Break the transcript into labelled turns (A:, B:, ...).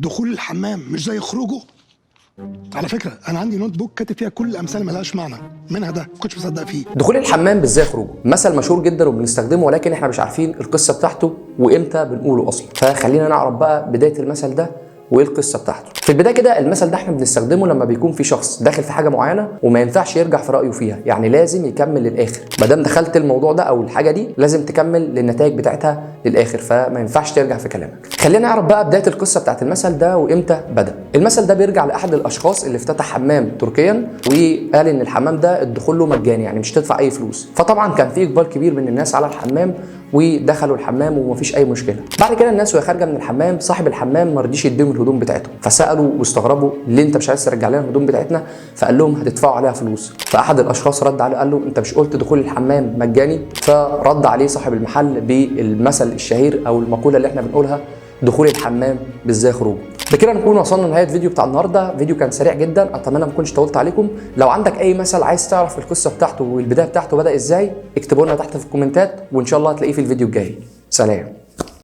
A: دخول الحمام مش زي خروجه. على فكره انا عندي نوت بوك كاتب فيها كل الامثله ملهاش معنى، منها ده كنتش مصدق فيه.
B: دخول الحمام مش زي خروجه مثل مشهور جدا وبنستخدمه، ولكن احنا مش عارفين القصه بتاعته وامتى بنقوله اصلا. فخلينا نعرف بقى بدايه المثل ده وايه القصه بتاعته. في البدايه كده المثل ده احنا بنستخدمه لما بيكون في شخص داخل في حاجه معينه وما ينفعش يرجع في رايه فيها، يعني لازم يكمل للاخر. ما دام دخلت الموضوع ده او الحاجه دي لازم تكمل للنتائج بتاعتها للاخر، فما ينفعش ترجع في كلامك. خلينا نعرف بقى بدايه القصه بتاعت المثل ده وامتى بدا. المثل ده بيرجع لاحد الاشخاص اللي افتتح حمام تركيا، وقال ان الحمام ده الدخول له مجاني، يعني مش تدفع اي فلوس. فطبعا كان في اقبال كبير من الناس على الحمام ودخلوا الحمام ومفيش اي مشكله. بعد كده الناس وهي خارجه من الحمام صاحب الحمام ما رضيش يديهم الهدوم بتاعتهم، فسالوا واستغربوا ليه انت مش عايز ترجع لنا الهدوم بتاعتنا؟ فقال لهم هتدفعوا عليها فلوس. فاحد الاشخاص رد عليه قال له انت مش قلت دخول الحمام مجاني؟ فرد عليه صاحب المحل بالمثل الشهير او المقوله اللي احنا بنقولها دخول الحمام مش زي خروجه. بكده نكون وصلنا لنهايه الفيديو بتاع النهارده. فيديو كان سريع جدا، اتمنى ما اكونش طولت عليكم. لو عندك اي مثل عايز تعرف القصه بتاعته والبدايه بتاعته بدا ازاي، اكتبوا لنا تحت في الكومنتات وان شاء الله هتلاقيه في الفيديو الجاي. سلام.